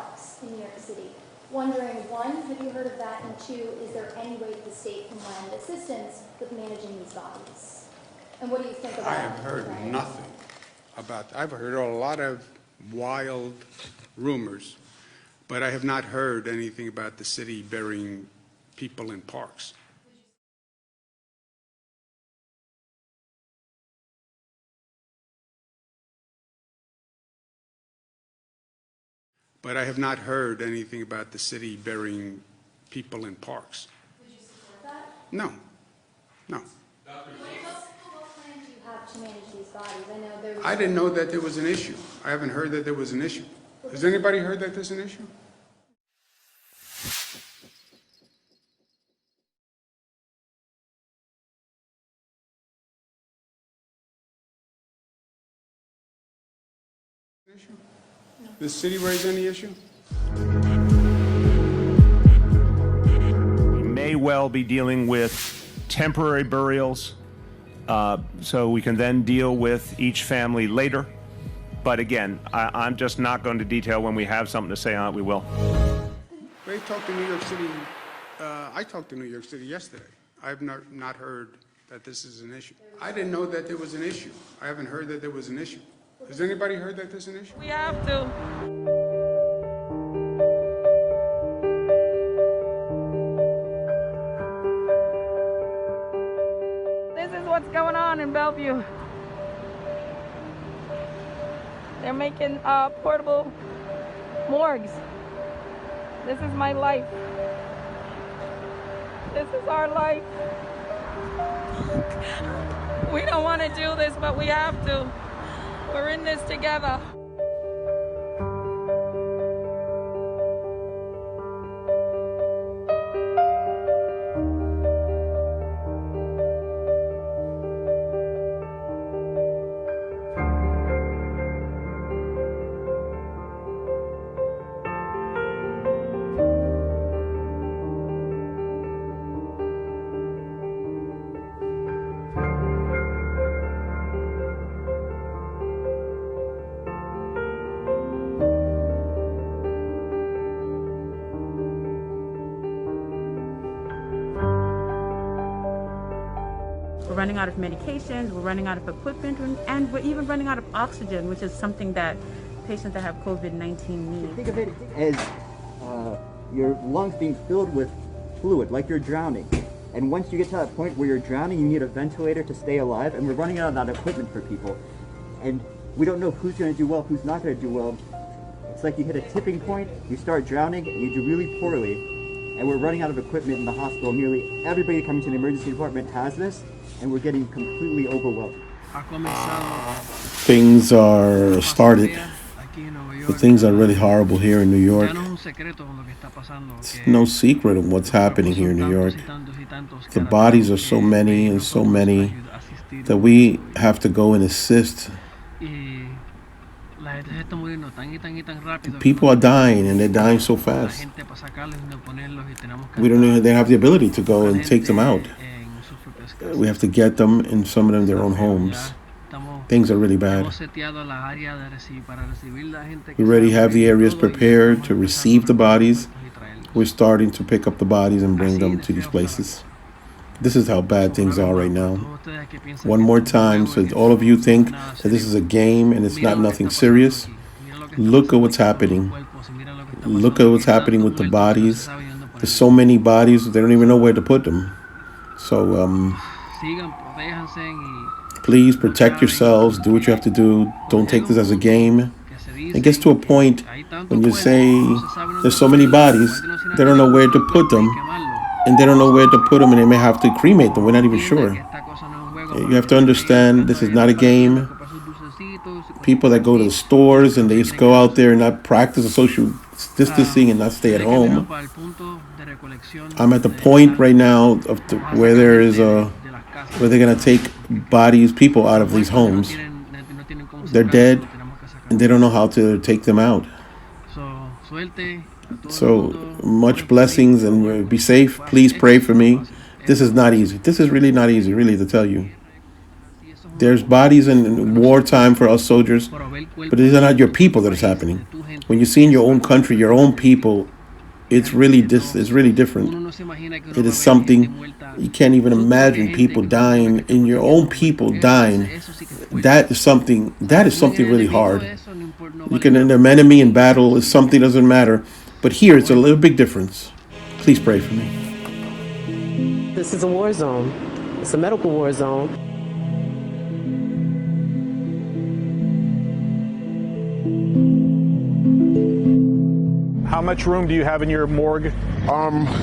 parks in New York City. Wondering, one, have you heard of that? And two, is there any way the state can lend assistance with managing these bodies? And what do you think about I have heard nothing about that. I've heard a lot of wild rumors, but I have not heard anything about the city burying people in parks. But I have not heard anything about the city burying people in parks. Would you support that? No, no. What plan do you have to manage these bodies? I know there's... I didn't know that there was an issue. I haven't heard that there was an issue. Has anybody heard that there's an issue? Does the city raise any issue? We may well be dealing with temporary burials, so we can then deal with each family later. But again, I'm just not going to detail. When we have something to say on it, we will. They talked to New York City. I talked to New York City yesterday. I've not heard that this is an issue. I didn't know that there was an issue. I haven't heard that there was an issue. Has anybody heard that there's an issue? We have to. This is what's going on in Bellevue. They're making portable morgues. This is my life. This is our life. We don't want to do this, but we have to. We're in this together. We're running out of medications, we're running out of equipment, and we're even running out of oxygen, which is something that patients that have COVID-19 need. Think of it as your lungs being filled with fluid, like you're drowning. And once you get to that point where you're drowning, you need a ventilator to stay alive, and we're running out of that equipment for people. And we don't know who's going to do well, who's not going to do well. It's like you hit a tipping point, you start drowning, and you do really poorly. And we're running out of equipment in the hospital. Nearly everybody coming to the emergency department has this, and we're getting completely overwhelmed. Things are started, but things are really horrible here in New York. It's no secret of what's happening here in New York. The bodies are so many and so many that we have to go and assist. People are dying, and they're dying so fast. We don't even have the ability to go and take them out. We have to get them, in some of them, their own homes. Things are really bad. We already have the areas prepared to receive the bodies. We're starting to pick up the bodies and bring them to these places. This is how bad things are right now. One more time, so all of you think that this is a game and it's not nothing serious. Look at what's happening. Look at what's happening with the bodies. There's so many bodies, they don't even know where to put them. So, please protect yourselves, do what you have to do. Don't take this as a game. It gets to a point when you say there's so many bodies, they don't know where to put them, and they don't know where to put them, and they may have to cremate them. We're not even sure. You have to understand, this is not a game. People that go to the stores and they just go out there and not practice the social distancing and not stay at home. I'm at the point right now of where there is where they're gonna take bodies, people out of these homes. They're dead, and they don't know how to take them out. So much blessings, and be safe. Please pray for me. This is not easy. This is really not easy, really, to tell you. There's bodies in wartime for us soldiers, but these are not your people that it's happening. when you see in your own country, your own people, it's really different. It is something you can't even imagine. People dying, in your own people dying. That is something really hard. You can end an enemy in battle. If something doesn't matter, but here it's a little big difference. Please pray for me. This is a war zone. It's a medical war zone. How much room do you have in your morgue?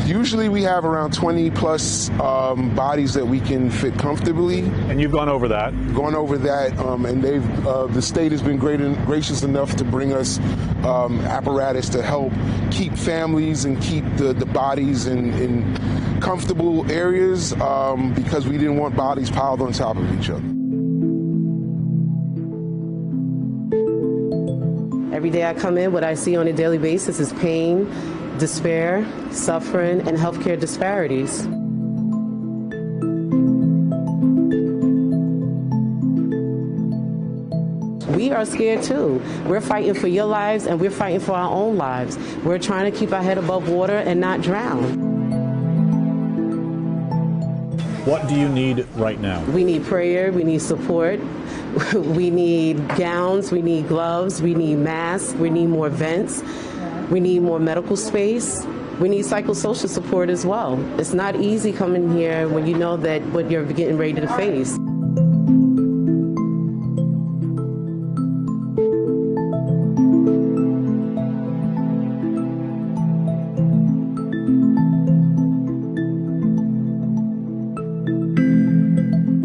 Usually we have around 20 plus bodies that we can fit comfortably. And you've gone over that? Gone over that, and the state has been gracious enough to bring us apparatus to help keep families and keep the bodies in comfortable areas because we didn't want bodies piled on top of each other. Every day I come in, what I see on a daily basis is pain, despair, suffering, and healthcare disparities. We are scared too. We're fighting for your lives and we're fighting for our own lives. We're trying to keep our head above water and not drown. What do you need right now? We need prayer, we need support. We need gowns, we need gloves, we need masks, we need more vents, we need more medical space, we need psychosocial support as well. It's not easy coming here when you know that what you're getting ready to face.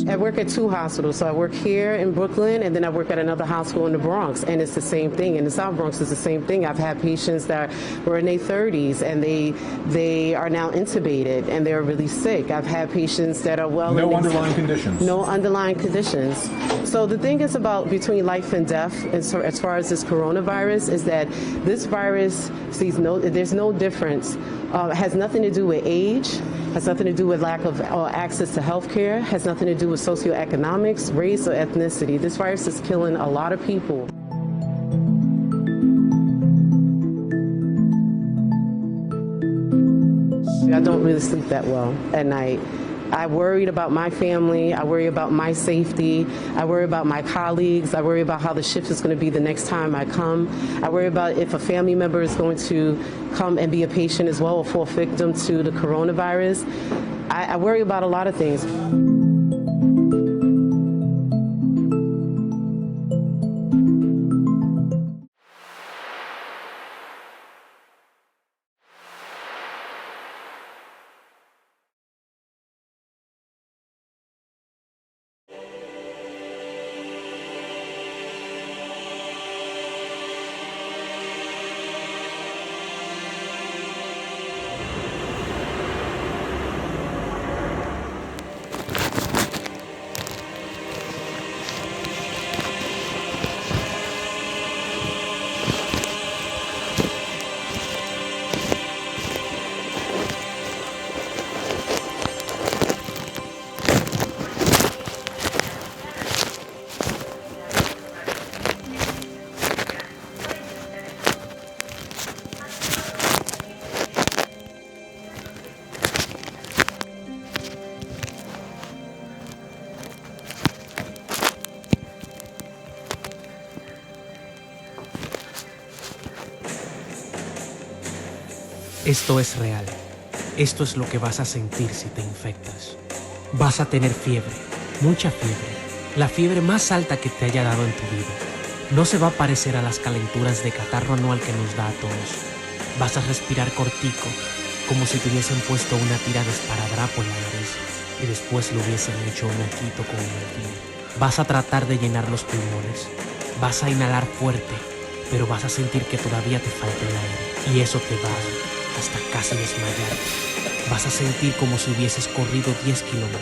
I work at two hospitals. So I work here in Brooklyn, and then I work at another hospital in the Bronx, and it's the same thing. In the South Bronx, it's the same thing. I've had patients that were in their 30s, and they are now intubated, and they're really sick. I've had patients that are well. No underlying conditions. No underlying conditions. So the thing is about between life and death, as far as this coronavirus, is that this virus there's no difference. It has nothing to do with age, has nothing to do with lack of access to health care, has nothing to do with socioeconomics, race, or ethnicity. This virus is killing a lot of people. I don't really sleep that well at night. I worried about my family, I worry about my safety, I worry about my colleagues, I worry about how the shift is going to be the next time I come. I worry about if a family member is going to come and be a patient as well or fall victim to the coronavirus. I worry about a lot of things. Esto es real. Esto es lo que vas a sentir si te infectas. Vas a tener fiebre, mucha fiebre, la fiebre más alta que te haya dado en tu vida. No se va a parecer a las calenturas de catarro anual que nos da a todos. Vas a respirar cortico, como si te hubiesen puesto una tira de esparadrapo en la nariz y después le hubiesen hecho un ojito con un alfiler. Vas a tratar de llenar los pulmones. Vas a inhalar fuerte, pero vas a sentir que todavía te falta el aire y eso te va hasta casi desmayar. Vas a sentir como si hubieses corrido 10 kilómetros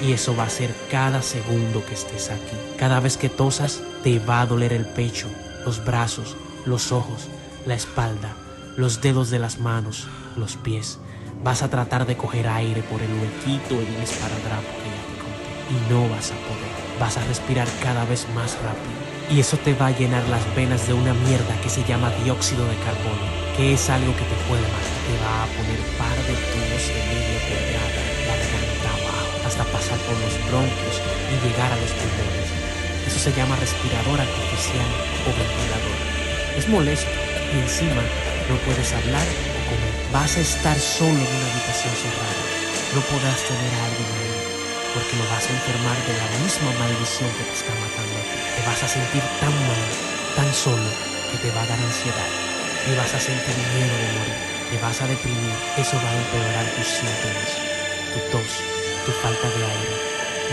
y eso va a ser cada segundo que estés aquí. Cada vez que tosas te va a doler el pecho, los brazos, los ojos, la espalda, los dedos de las manos, los pies. Vas a tratar de coger aire por el huequito en el esparadrapo que ya te conté y no vas a poder. Vas a respirar cada vez más rápido Y eso te va a llenar las venas de una mierda que se llama dióxido de carbono, que es algo que te puede matar. Te va a poner par de tubos de media pulgada, garganta abajo, hasta pasar por los bronquios y llegar a los pulmones. Eso se llama respirador artificial o ventilador. Es molesto y encima no puedes hablar o comer. Vas a estar solo en una habitación cerrada. No podrás tener a alguien ahí, porque lo vas a enfermar de la misma maldición que te está matando a ti. Te vas a sentir tan mal, tan solo, que te va a dar ansiedad. Y vas a sentir miedo de morir. Te vas a deprimir. Eso va a empeorar tus síntomas. Tu tos, tu falta de aire.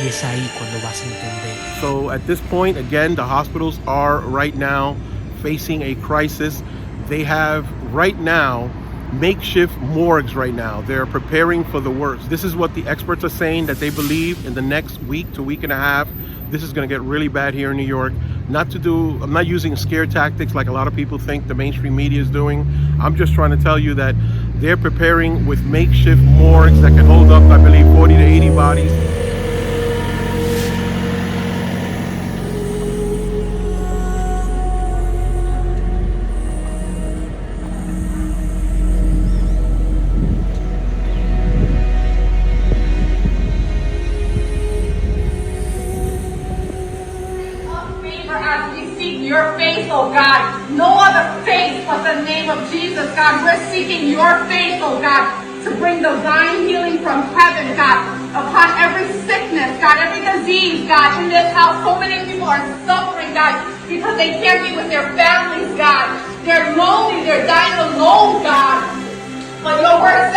Y es ahí cuando vas a entender. So at this point, again, the hospitals are right now facing a crisis. They have right now makeshift morgues right now. They're preparing for the worst. This is what the experts are saying, that they believe in the next week to week and a half, this is going to get really bad here in New York. I'm not using scare tactics like a lot of people think the mainstream media is doing. I'm just trying to tell you that they're preparing with makeshift morgues that can hold up, I believe, 40 to 80 bodies. Your face, oh God, no other face but the name of Jesus, God. We're seeking your face, oh God, to bring divine healing from heaven, God, upon every sickness, God, every disease, God, in this house. So many people are suffering, God, because they can't be with their families, God. They're lonely, they're dying alone, God. But your word